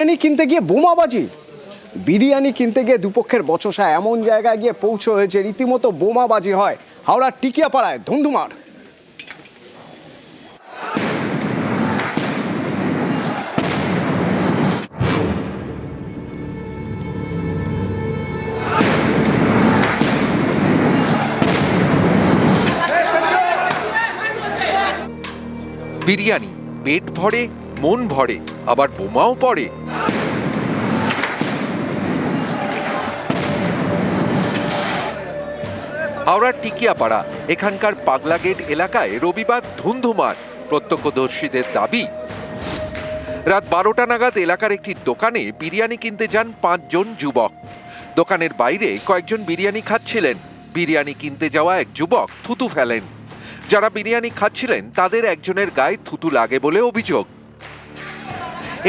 বিরিয়ানি কিনতে গিয়ে বোমাবাজি। বিরিয়ানি কিনতে গিয়ে দুপক্ষের বচসা এমন জায়গায় গিয়ে পৌঁছে হয়েছে রীতিমতো বোমাবাজি হয় হাওড়ার টিকিয়াপাড়ায় ধুন্ধুমার। বিরিয়ানি পেট ভরে মন ভরে আবার বোমাও পড়ে। হাওড়ার টিকিয়াপাড়া এখানকার পাগলা গেট এলাকায় রবিবার ধুন্ধুমার। প্রত্যক্ষদর্শীদের দাবি, রাত 12টা নাগাদ এলাকার একটি দোকানে বিরিয়ানি কিনতে যান 5 জন যুবক। দোকানের বাইরে কয়েকজন বিরিয়ানি খাচ্ছিলেন। বিরিয়ানি কিনতে যাওয়া এক যুবক থুতু ফেলেন। যারা বিরিয়ানি খাচ্ছিলেন তাদের একজনের গায়ে থুতু লাগে বলে অভিযোগ।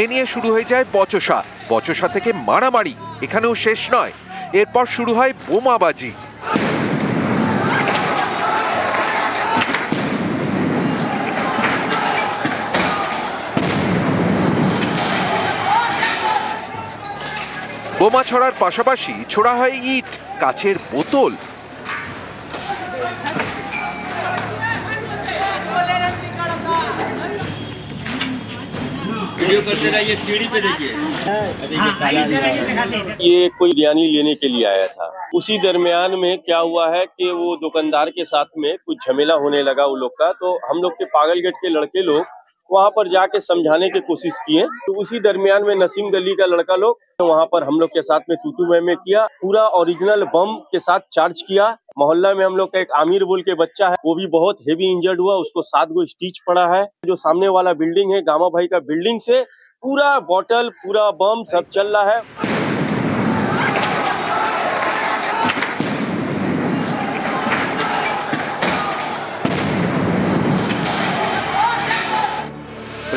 এ নিয়ে শুরু হয়ে যায় বচসা। বচসা থেকে মারামারি এখানেও শেষ নয়, এরপর শুরু হয় বোমাবাজি। বোমা ছড়ার পাশাপাশি ছোড়া হয় ইট, কাচের বোতল। ये कोई बिरयानी लेने के लिए आया था। उसी दरमियान में क्या हुआ है कि वो दुकानदार के साथ में कुछ झमेला होने लगा वो लोग का, तो हम लोग के पागल गेट के लड़के लोग वहाँ पर जाके समझाने की कोशिश किए। तो उसी दरमियान में नसीम गली का लड़का लोग तो वहाँ पर हम लोग के साथ में तूतू में किया, पूरा ओरिजिनल बम के साथ चार्ज किया। मोहल्ला में हम लोग का एक आमिर बोल के बच्चा है, वो भी बहुत हेवी इंजर्ड हुआ, उसको 7 गो स्टिच पड़ा है। जो सामने वाला बिल्डिंग है गामा भाई का बिल्डिंग से पूरा बॉटल पूरा बम सब चल रहा है।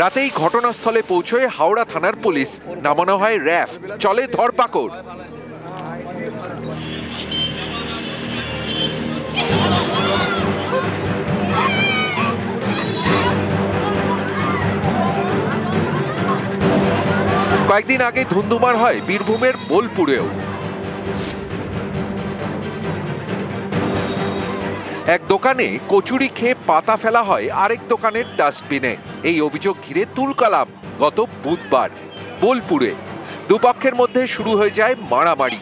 রাতেই ঘটনাস্থলে পৌঁছয় হাওড়া থানার পুলিশ। নামানো হয় র্যাফ, চলে ধরপাকড়। কয়েকদিন আগে ধুন্ধুমার হয় বীরভূমের বোলপুরেও। এক দোকানে কচুরি খেয়ে পাতা ফেলা হয় আরেক দোকানের ডাস্টবিনে। এই অভিযোগ ঘিরে তুলকালাম গত বুধবার বোলপুরে। দুপক্ষের মধ্যে শুরু হয়ে যায় মারামারি।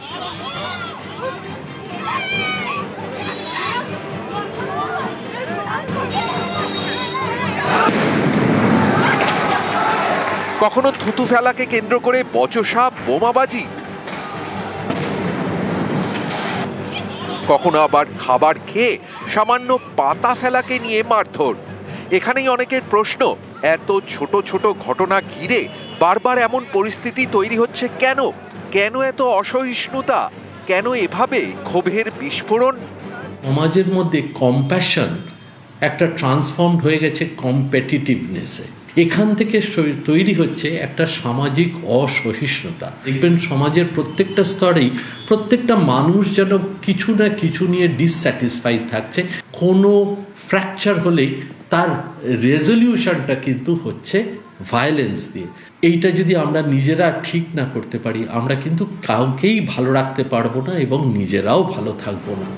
কখনো থুতু ফেলাকে কেন্দ্র করে বচসা, বোমাবাজি, কখনো আবার খাবার খেয়ে সামান্য পাতা ফেলাকে নিয়ে মারধর। এখানেই অনেকের প্রশ্ন, এত ছোট ছোট ঘটনা ঘিরে বারবার এমন পরিস্থিতি তৈরি হচ্ছে কেন? কেন এত অসহিষ্ণুতা? কেন এভাবে ক্ষোভের বিস্ফোরণ? সমাজের মধ্যে কম্প্যাশন একটা ট্রান্সফর্মড হয়ে গেছে কম্পিটিটিভনেসে। এখান থেকে তৈরি হচ্ছে একটা সামাজিক অসহিষ্ণুতা। দেখবেন সমাজের প্রত্যেকটা স্তরেই প্রত্যেকটা মানুষ যেন কিছু না কিছু নিয়ে ডিসস্যাটিসফাইড থাকছে। কোনো ফ্র্যাকচার হলেই তার রেজলিউশনটা কিন্তু হচ্ছে ভায়োলেন্স দিয়ে। এইটা যদি আমরা নিজেরা ঠিক না করতে পারি, আমরা কিন্তু কাউকেই ভালো রাখতে পারবো না এবং নিজেরাও ভালো থাকবো না।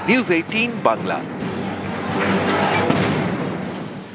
নিউজ 18 বাংলা।